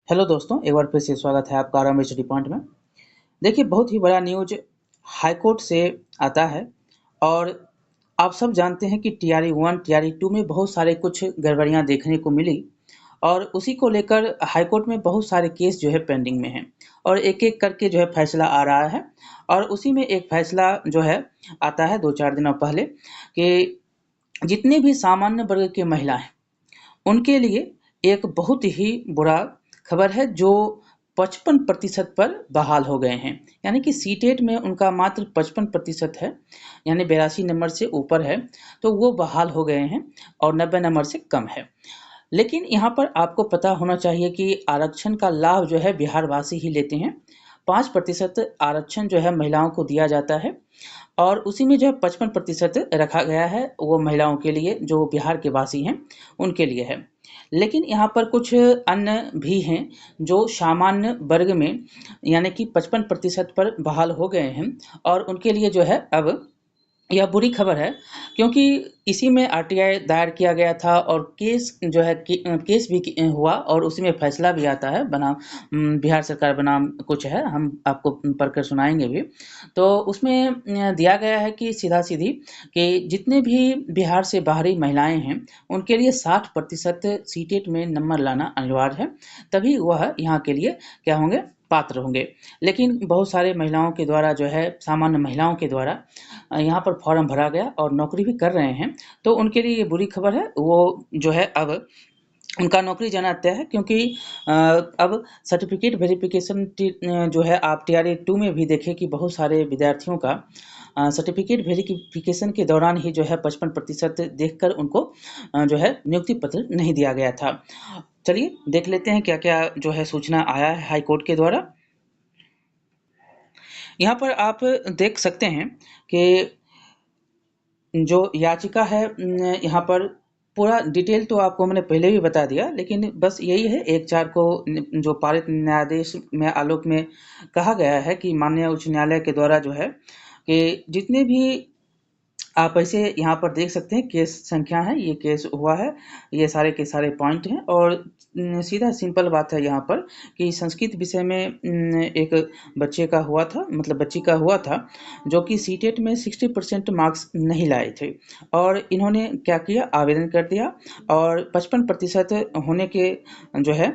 Hello दोस्तों, एक बार फिर से स्वागत है आपका आराम स्टडी पॉइंट में। देखिए, बहुत ही बड़ा न्यूज हाई कोर्ट से आता है और आप सब जानते हैं कि टीआरई 1 टीआरई 2 में बहुत सारे कुछ गड़बड़ियां देखने को मिली और उसी को लेकर हाई कोर्ट में बहुत सारे केस जो है पेंडिंग में हैं और एक-एक करके जो है फैसला आ रहा है और उसी में एक फैसला जो है आता है 2-4 दिनों पहले कि जितने भी सामान्य वर्ग की महिला हैं उनके लिए एक बहुत ही बुरा खबर है जो 55% पर बहाल हो गए हैं। यानी कि सीटेट में उनका मात्र 55% है, यानी 82 नंबर से ऊपर है, तो वो बहाल हो गए हैं और 90 नंबर से कम है। लेकिन यहाँ पर आपको पता होना चाहिए कि आरक्षण का लाभ जो है बिहारवासी ही लेते हैं। 5% आरक्षण जो है महिलाओं को दिया जाता है और उसी में जो है 55% रखा गया है वो महिलाओं के लिए जो बिहार के वासी हैं उनके लिए है। लेकिन यहाँ पर कुछ अन्य भी हैं जो सामान्य वर्ग में यानी कि 55% पर बहाल हो गए हैं और उनके लिए जो है अब यह बुरी खबर है क्योंकि इसी में आरटीआई दायर किया गया था और केस जो है केस भी हुआ और उसी में फैसला भी आता है बनाम बिहार सरकार बनाम कुछ है, हम आपको पढ़कर सुनाएंगे भी। तो उसमें दिया गया है कि सीधा-सीधी कि जितने भी बिहार से बाहरी महिलाएं हैं उनके लिए 60% सीटेट में नंबर लाना अनिवार्य है, तभी वह यहाँ के लिए क्या होंगे, पात्र होंगे। लेकिन बहुत सारे महिलाओं के द्वारा जो है सामान्य महिलाओं के द्वारा यहाँ पर फॉर्म भरा गया और नौकरी भी कर रहे हैं, तो उनके लिए ये बुरी खबर है। वो जो है अब उनका नौकरी जाना तय है क्योंकि अब सर्टिफिकेट वेरिफिकेशन जो है आप टीआरई 2 में भी देखें कि बहुत सारे विद्यार्थियों का सर्टिफिकेट वेरिफिकेशन के दौरान ही जो है 55% देखकर उनको जो है नियुक्ति पत्र नहीं दिया गया था। चलिए देख लेते हैं क्या-क्या जो है सूचना आया है हाई कोर्ट के द्वारा। यहाँ पर आप देख सकते हैं कि जो याचिका है यहाँ पर पूरा डिटेल तो आपको मैंने पहले भी बता दिया, लेकिन बस यही है 1-4 को जो पारित न्यायाधीश में आलोक में कहा गया है कि माननीय उच्च न्यायालय के द्वारा जो है कि जितने भी आप ऐसे यहाँ पर देख सकते हैं केस संख्या है, ये केस हुआ है, ये सारे के सारे पॉइंट हैं और सीधा सिंपल बात है यहाँ पर कि संस्कृत विषय में एक बच्चे का हुआ था, मतलब बच्ची का हुआ था, जो कि सीटेट में 60% मार्क्स नहीं लाए थे और इन्होंने क्या किया, आवेदन कर दिया और 55% होने के जो है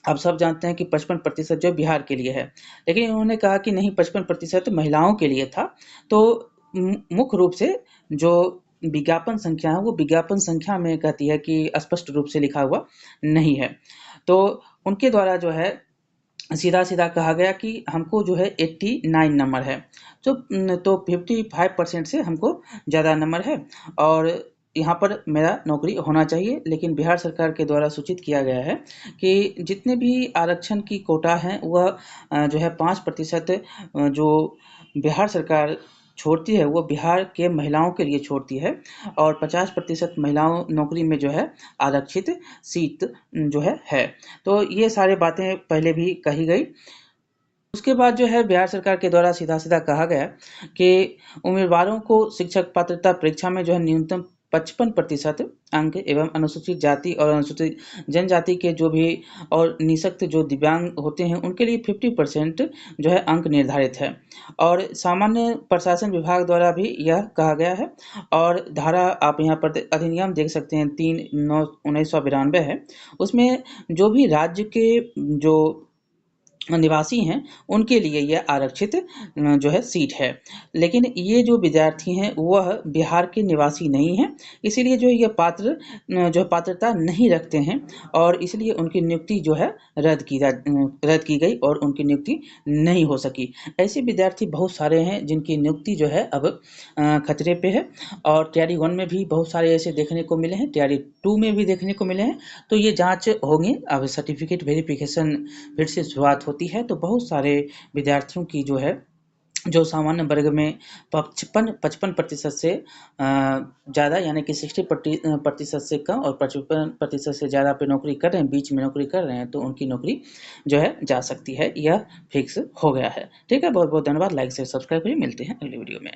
आप सब जानते हैं कि 55% जो बिहार के लिए है, लेकिन इन्होंने कहा कि नहीं 55% महिलाओं के लिए था, तो मुख्य रूप से जो विज्ञापन संख्या है वो विज्ञापन संख्या में कहती है कि स्पष्ट रूप से लिखा हुआ नहीं है। तो उनके द्वारा जो है सीधा-सीधा कहा गया कि हमको जो है 89 नंबर है, तो 55% से हमको ज़्यादा नंबर है और यहाँ पर मेरा नौकरी होना चाहिए। लेकिन बिहार सरकार के द्वारा सूचित किया गया है कि जितने भी आरक्षण की कोटा है वह जो है 5% जो बिहार सरकार छोड़ती है वो बिहार के महिलाओं के लिए छोड़ती है और 50% महिलाओं नौकरी में जो है आरक्षित सीट जो है। तो ये सारी बातें पहले भी कही गई। उसके बाद जो है बिहार सरकार के द्वारा सीधा-सीधा कहा गया कि उम्मीदवारों को शिक्षक पात्रता परीक्षा में जो है न्यूनतम 55% अंक एवं अनुसूचित जाति और अनुसूचित जनजाति के जो भी और निःशक्त जो दिव्यांग होते हैं उनके लिए 50% जो है अंक निर्धारित है और सामान्य प्रशासन विभाग द्वारा भी यह कहा गया है और धारा आप यहाँ पर अधिनियम देख सकते हैं 3/9/1992 है। उसमें जो भी राज्य के जो निवासी हैं, उनके लिए यह आरक्षित जो है सीट है। लेकिन ये जो विद्यार्थी हैं, वह बिहार के निवासी नहीं हैं, इसीलिए जो ये जो पात्रता नहीं रखते हैं और इसलिए उनकी नियुक्ति जो है रद्द की गई और उनकी नियुक्ति नहीं हो सकी। ऐसे विद्यार्थी बहुत सारे हैं जिनकी नियुक्ति जो है अब खतरे पे है और टीआरई 1 में भी बहुत सारे ऐसे देखने को मिले हैं, टीआरई 2 में भी देखने को मिले हैं। तो ये जाँच होंगी, अब सर्टिफिकेट वेरिफिकेशन फिर से शुरुआत होती है तो बहुत सारे विद्यार्थियों की जो है जो सामान्य वर्ग में 55% से ज़्यादा यानी कि 60% से कम और 55% से ज़्यादा पे नौकरी कर रहे हैं, बीच में नौकरी कर रहे हैं, तो उनकी नौकरी जो है जा सकती है, यह फिक्स हो गया है। ठीक है, बहुत बहुत धन्यवाद। लाइक शेयर सब्सक्राइब करिए, मिलते हैं अगली वीडियो में।